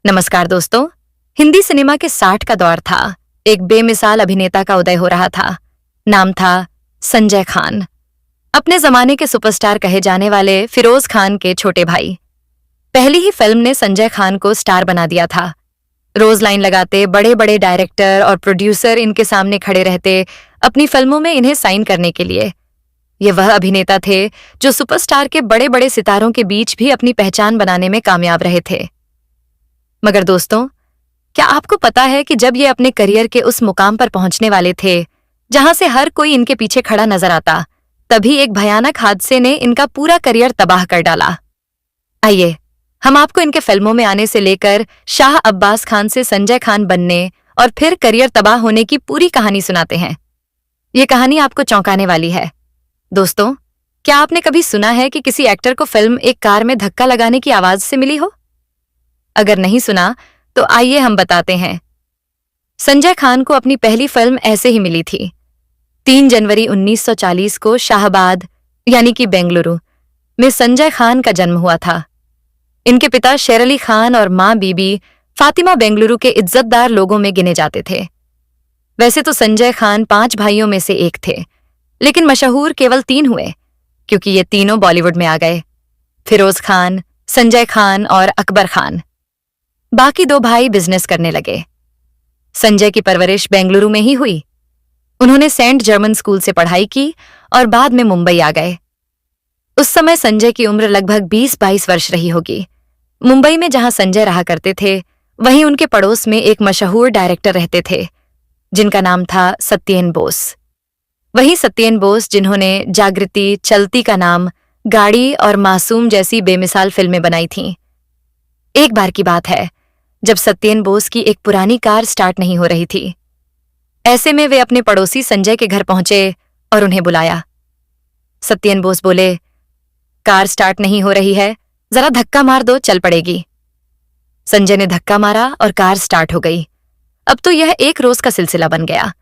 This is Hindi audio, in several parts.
नमस्कार दोस्तों। हिंदी सिनेमा के 60 का दौर था। एक बेमिसाल अभिनेता का उदय हो रहा था। नाम था संजय खान। अपने जमाने के सुपरस्टार कहे जाने वाले फिरोज खान के छोटे भाई। पहली ही फिल्म ने संजय खान को स्टार बना दिया था। रोज लाइन लगाते बड़े बड़े डायरेक्टर और प्रोड्यूसर इनके सामने खड़े रहते अपनी फिल्मों में इन्हें साइन करने के लिए। ये वह अभिनेता थे जो सुपरस्टार के बड़े बड़े सितारों के बीच भी अपनी पहचान बनाने में कामयाब रहे थे। मगर दोस्तों, क्या आपको पता है कि जब ये अपने करियर के उस मुकाम पर पहुंचने वाले थे जहां से हर कोई इनके पीछे खड़ा नजर आता, तभी एक भयानक हादसे ने इनका पूरा करियर तबाह कर डाला। आइए हम आपको इनके फिल्मों में आने से लेकर शाह अब्बास खान से संजय खान बनने और फिर करियर तबाह होने की पूरी कहानी सुनाते हैं। ये कहानी आपको चौंकाने वाली है। दोस्तों, क्या आपने कभी सुना है कि किसी एक्टर को फिल्म एक कार में धक्का लगाने की आवाज से मिली हो? अगर नहीं सुना तो आइए हम बताते हैं। संजय खान को अपनी पहली फिल्म ऐसे ही मिली थी। 3 जनवरी 1940 को शाहबाद यानी कि बेंगलुरु में संजय खान का जन्म हुआ था। इनके पिता शेर अली खान और मां बीबी फातिमा बेंगलुरु के इज्जतदार लोगों में गिने जाते थे। वैसे तो संजय खान 5 भाइयों में से एक थे, लेकिन मशहूर केवल 3 हुए क्योंकि ये तीनों बॉलीवुड में आ गए। फिरोज खान, संजय खान और अकबर खान। बाकी 2 भाई बिजनेस करने लगे। संजय की परवरिश बेंगलुरु में ही हुई। उन्होंने सेंट जर्मन स्कूल से पढ़ाई की और बाद में मुंबई आ गए। उस समय संजय की उम्र लगभग 20-22 वर्ष रही होगी। मुंबई में जहां संजय रहा करते थे, वहीं उनके पड़ोस में एक मशहूर डायरेक्टर रहते थे जिनका नाम था सत्येन बोस। वही सत्येन बोस जिन्होंने जागृति, चलती का नाम, गाड़ी और मासूम जैसी बेमिसाल फिल्में बनाई थीं। एक बार की बात है जब सत्येन बोस की एक पुरानी कार स्टार्ट नहीं हो रही थी। ऐसे में वे अपने पड़ोसी संजय के घर पहुंचे और उन्हें बुलाया। सत्येन बोस बोले, कार स्टार्ट नहीं हो रही है, जरा धक्का मार दो, चल पड़ेगी। संजय ने धक्का मारा और कार स्टार्ट हो गई। अब तो यह एक रोज का सिलसिला बन गया।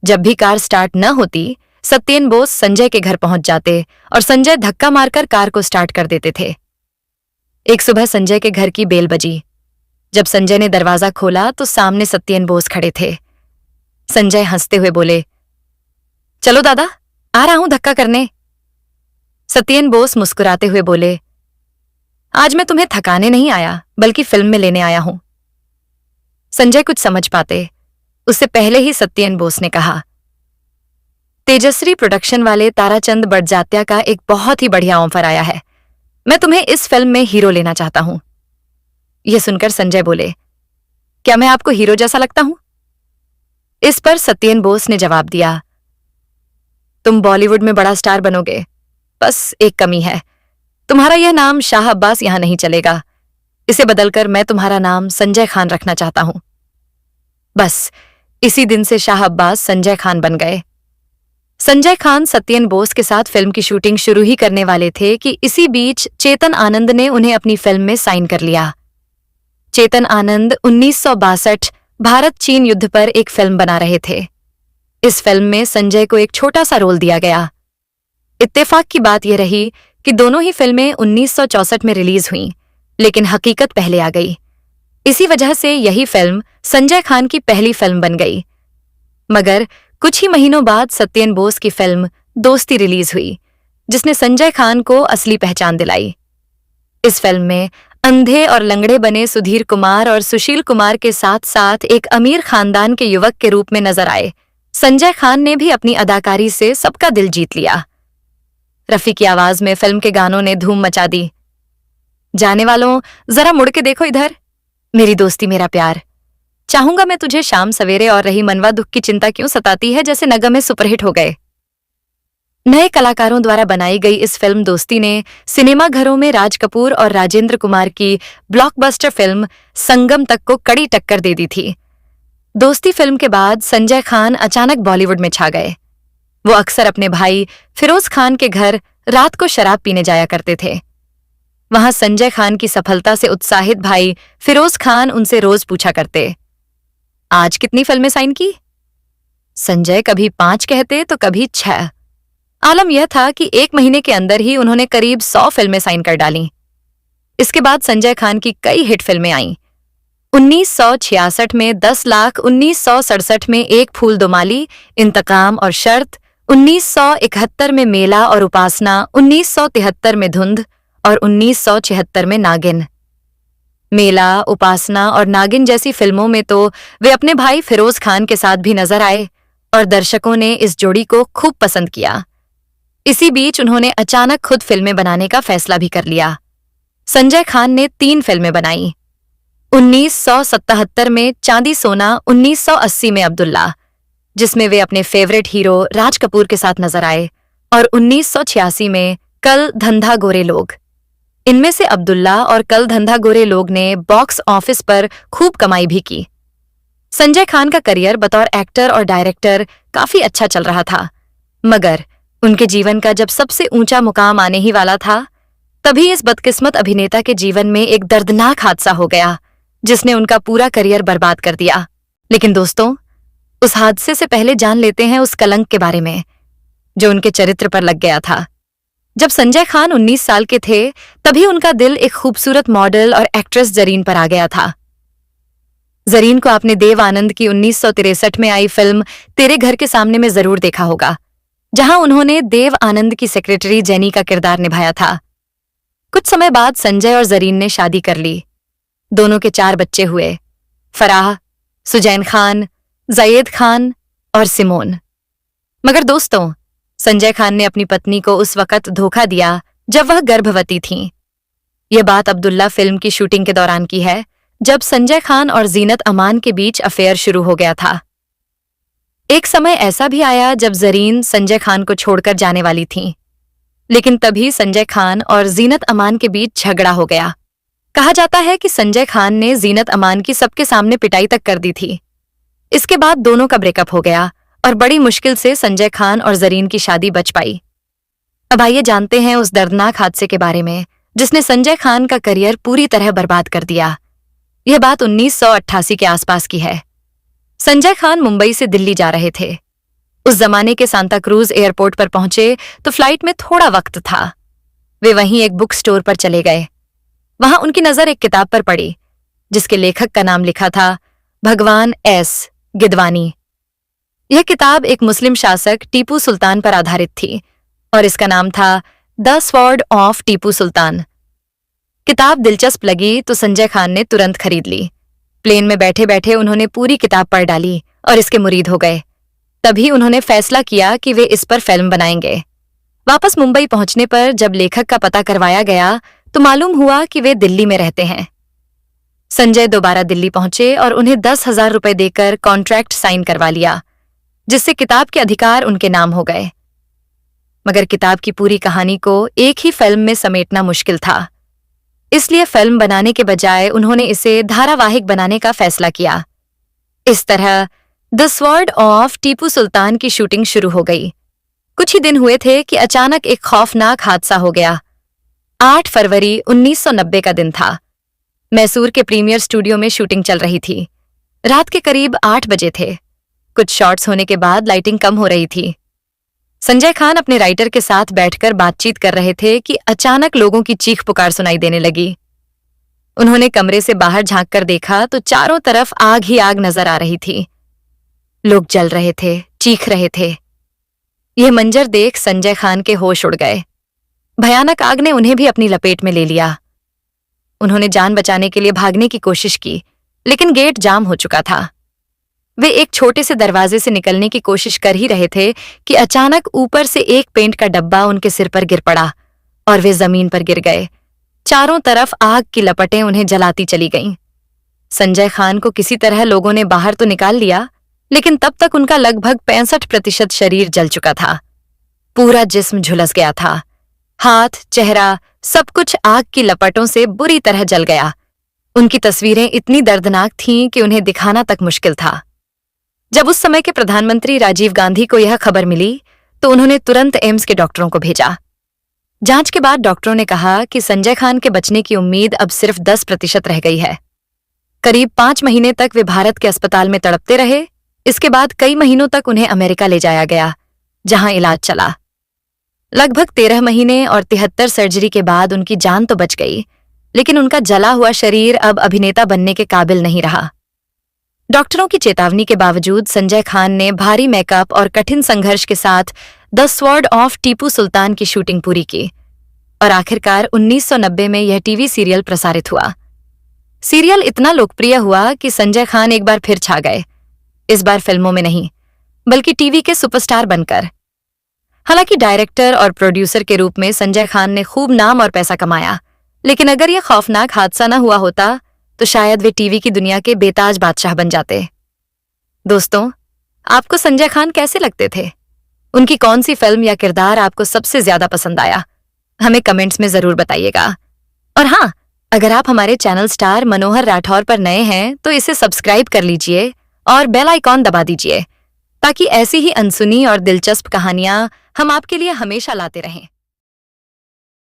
जब भी कार स्टार्ट न होती, सत्येन बोस संजय के घर पहुंच जाते और संजय धक्का मारकर कार को स्टार्ट कर देते थे। एक सुबह संजय के घर की बेल बजी। जब संजय ने दरवाजा खोला तो सामने सत्येन बोस खड़े थे। संजय हंसते हुए बोले, चलो दादा, आ रहा हूं धक्का करने। सत्येन बोस मुस्कुराते हुए बोले, आज मैं तुम्हें थकाने नहीं आया बल्कि फिल्म में लेने आया हूं। संजय कुछ समझ पाते उससे पहले ही सत्येन बोस ने कहा, तेजश्री प्रोडक्शन वाले ताराचंद बड़जात्या का एक बहुत ही बढ़िया ऑफर आया है। मैं तुम्हें इस फिल्म में हीरो लेना चाहता हूं। यह सुनकर संजय बोले, क्या मैं आपको हीरो जैसा लगता हूं? इस पर सत्येन बोस ने जवाब दिया, तुम बॉलीवुड में बड़ा स्टार बनोगे, बस एक कमी है, तुम्हारा यह नाम शाह अब्बास यहां नहीं चलेगा। इसे बदलकर मैं तुम्हारा नाम संजय खान रखना चाहता हूं। बस इसी दिन से शाह अब्बास संजय खान बन गए। संजय खान सत्येन बोस के साथ फिल्म की शूटिंग शुरू ही करने वाले थे कि इसी बीच चेतन आनंद ने उन्हें अपनी फिल्म में साइन कर लिया। चेतन आनंद 1962 भारत-चीन युद्ध पर एक फिल्म बना रहे थे। इस फिल्म में संजय को एक छोटा सा रोल दिया गया। इत्तेफाक की बात यह रही कि दोनों ही फिल्में 1964 में रिलीज हुईं, लेकिन हकीकत पहले आ गई। इसी वजह से यही फिल्म संजय खान की पहली फिल्म बन गई। मगर कुछ ही महीनों बाद सत्येन बोस की फिल्म दोस्ती रिलीज हुई, जिसने संजय खान को असली पहचान दिलाई। इस फिल्म में अंधे और लंगड़े बने सुधीर कुमार और सुशील कुमार के साथ साथ एक अमीर खानदान के युवक के रूप में नजर आए। संजय खान ने भी अपनी अदाकारी से सबका दिल जीत लिया। रफी की आवाज में फिल्म के गानों ने धूम मचा दी। जाने वालों, जरा मुड़ के देखो इधर, मेरी दोस्ती मेरा प्यार, चाहूंगा मैं तुझे शाम सवेरे, और रही मनवा दुख की चिंता क्यों सताती है, जैसे नगमे सुपरहिट हो गए। नए कलाकारों द्वारा बनाई गई इस फिल्म दोस्ती ने सिनेमा घरों में राज कपूर और राजेंद्र कुमार की ब्लॉकबस्टर फिल्म संगम तक को कड़ी टक्कर दे दी थी। दोस्ती फिल्म के बाद संजय खान अचानक बॉलीवुड में छा गए। वो अक्सर अपने भाई फिरोज खान के घर रात को शराब पीने जाया करते थे। वहां संजय खान की सफलता से उत्साहित भाई फिरोज खान उनसे रोज पूछा करते, आज कितनी फिल्में साइन की? संजय कभी 5 कहते तो कभी 6। आलम यह था कि 1 महीने के अंदर ही उन्होंने करीब 100 फिल्में साइन कर डालीं। इसके बाद संजय खान की कई हिट फिल्में आईं। 1966 में 10 लाख, 1967 में एक फूल दो माली, इंतकाम और शर्त, 1971 में मेला और उपासना, 1973 में धुंध और 1976 में नागिन। मेला, उपासना और नागिन जैसी फिल्मों में तो वे अपने भाई फिरोज खान के साथ भी नजर आए और दर्शकों ने इस जोड़ी को खूब पसंद किया। इसी बीच उन्होंने अचानक खुद फिल्में बनाने का फैसला भी कर लिया। संजय खान ने 3 फिल्में बनाई। 1977 में चांदी सोना, 1980 में अब्दुल्ला, जिसमें वे अपने फेवरेट हीरो राज कपूर के साथ नजर आए, और 1986 में कल धंधा गोरे लोग। इनमें से अब्दुल्ला और कल धंधा गोरे लोग ने बॉक्स ऑफिस पर खूब कमाई भी की। संजय खान का करियर बतौर एक्टर और डायरेक्टर काफी अच्छा चल रहा था, मगर उनके जीवन का जब सबसे ऊंचा मुकाम आने ही वाला था, तभी इस बदकिस्मत अभिनेता के जीवन में एक दर्दनाक हादसा हो गया जिसने उनका पूरा करियर बर्बाद कर दिया। लेकिन दोस्तों, उस हादसे से पहले जान लेते हैं उस कलंक के बारे में जो उनके चरित्र पर लग गया था। जब संजय खान 19 साल के थे, तभी उनका दिल एक खूबसूरत मॉडल और एक्ट्रेस जरीन पर आ गया था। जरीन को आपने देव आनंद की 1963 में आई फिल्म तेरे घर के सामने में जरूर देखा होगा, जहां उन्होंने देव आनंद की सेक्रेटरी जेनी का किरदार निभाया था। कुछ समय बाद संजय और जरीन ने शादी कर ली। दोनों के 4 बच्चे हुए, फराह, सुजैन खान, जायेद खान और सिमोन। मगर दोस्तों, संजय खान ने अपनी पत्नी को उस वक्त धोखा दिया जब वह गर्भवती थीं। यह बात अब्दुल्ला फिल्म की शूटिंग के दौरान की है, जब संजय खान और जीनत अमान के बीच अफेयर शुरू हो गया था। एक समय ऐसा भी आया जब जरीन संजय खान को छोड़कर जाने वाली थीं, लेकिन तभी संजय खान और जीनत अमान के बीच झगड़ा हो गया। कहा जाता है कि संजय खान ने जीनत अमान की सबके सामने पिटाई तक कर दी थी। इसके बाद दोनों का ब्रेकअप हो गया और बड़ी मुश्किल से संजय खान और जरीन की शादी बच पाई। अब आइए जानते हैं उस दर्दनाक हादसे के बारे में जिसने संजय खान का करियर पूरी तरह बर्बाद कर दिया। यह बात 1988 के आसपास की है। संजय खान मुंबई से दिल्ली जा रहे थे। उस जमाने के सांता क्रूज एयरपोर्ट पर पहुंचे तो फ्लाइट में थोड़ा वक्त था। वे वहीं एक बुक स्टोर पर चले गए। वहां उनकी नजर एक किताब पर पड़ी जिसके लेखक का नाम लिखा था भगवान एस गिदवानी। यह किताब एक मुस्लिम शासक टीपू सुल्तान पर आधारित थी और इसका नाम था the sword of Tipu Sultan. किताब दिलचस्प लगी तो संजय खान ने तुरंत खरीद ली। प्लेन में बैठे बैठे उन्होंने पूरी किताब पढ़ डाली और इसके मुरीद हो गए। तभी उन्होंने फैसला किया कि वे इस पर फिल्म बनाएंगे। वापस मुंबई पहुंचने पर जब लेखक का पता करवाया गया तो मालूम हुआ कि वे दिल्ली में रहते हैं। संजय दोबारा दिल्ली पहुंचे और उन्हें 10,000 रुपए देकर कॉन्ट्रैक्ट साइन करवा लिया, जिससे किताब के अधिकार उनके नाम हो गए। मगर किताब की पूरी कहानी को एक ही फिल्म में समेटना मुश्किल था, इसलिए फिल्म बनाने के बजाय उन्होंने इसे धारावाहिक बनाने का फैसला किया। इस तरह the sword of Tipu Sultan की शूटिंग शुरू हो गई। कुछ ही दिन हुए थे कि अचानक एक खौफनाक हादसा हो गया। 8 फरवरी 1990 का दिन था। मैसूर के प्रीमियर स्टूडियो में शूटिंग चल रही थी। रात के करीब 8 बजे थे। कुछ शॉट्स होने के बाद लाइटिंग कम हो रही थी। संजय खान अपने राइटर के साथ बैठकर बातचीत कर रहे थे कि अचानक लोगों की चीख पुकार सुनाई देने लगी। उन्होंने कमरे से बाहर झांक कर देखा तो चारों तरफ आग ही आग नजर आ रही थी। लोग जल रहे थे, चीख रहे थे। यह मंजर देख संजय खान के होश उड़ गए। भयानक आग ने उन्हें भी अपनी लपेट में ले लिया। उन्होंने जान बचाने के लिए भागने की कोशिश की, लेकिन गेट जाम हो चुका था। वे एक छोटे से दरवाजे से निकलने की कोशिश कर ही रहे थे कि अचानक ऊपर से एक पेंट का डब्बा उनके सिर पर गिर पड़ा और वे जमीन पर गिर गए। चारों तरफ आग की लपटें उन्हें जलाती चली गईं। संजय खान को किसी तरह लोगों ने बाहर तो निकाल लिया, लेकिन तब तक उनका लगभग 65% शरीर जल चुका था। पूरा जिस्म झुलस गया था। हाथ, चेहरा, सब कुछ आग की लपटों से बुरी तरह जल गया। उनकी तस्वीरें इतनी दर्दनाक थीं कि उन्हें दिखाना तक मुश्किल था। जब उस समय के प्रधानमंत्री राजीव गांधी को यह खबर मिली तो उन्होंने तुरंत एम्स के डॉक्टरों को भेजा। जांच के बाद डॉक्टरों ने कहा कि संजय खान के बचने की उम्मीद अब सिर्फ 10% रह गई है। करीब 5 महीने तक वे भारत के अस्पताल में तड़पते रहे। इसके बाद कई महीनों तक उन्हें अमेरिका ले जाया गया, जहां इलाज चला। लगभग 13 महीने और 73 सर्जरी के बाद उनकी जान तो बच गई, लेकिन उनका जला हुआ शरीर अब अभिनेता बनने के काबिल नहीं रहा। डॉक्टरों की चेतावनी के बावजूद संजय खान ने भारी मेकअप और कठिन संघर्ष के साथ the sword of Tipu Sultan की शूटिंग पूरी की और आखिरकार 1990 में यह टीवी सीरियल प्रसारित हुआ। सीरियल इतना लोकप्रिय हुआ कि संजय खान एक बार फिर छा गए, इस बार फिल्मों में नहीं बल्कि टीवी के सुपरस्टार बनकर। हालांकि डायरेक्टर और प्रोड्यूसर के रूप में संजय खान ने खूब नाम और पैसा कमाया, लेकिन अगर यह खौफनाक हादसा न हुआ होता तो शायद वे टीवी की दुनिया के बेताज बादशाह बन जाते। दोस्तों, आपको संजय खान कैसे लगते थे? उनकी कौन सी फिल्म या किरदार आपको सबसे ज्यादा पसंद आया? हमें कमेंट्स में जरूर बताइएगा। और हाँ, अगर आप हमारे चैनल स्टार मनोहर राठौर पर नए हैं तो इसे सब्सक्राइब कर लीजिए और बेल आइकॉन दबा दीजिए ताकि ऐसी ही अनसुनी और दिलचस्प कहानियां हम आपके लिए हमेशा लाते रहें।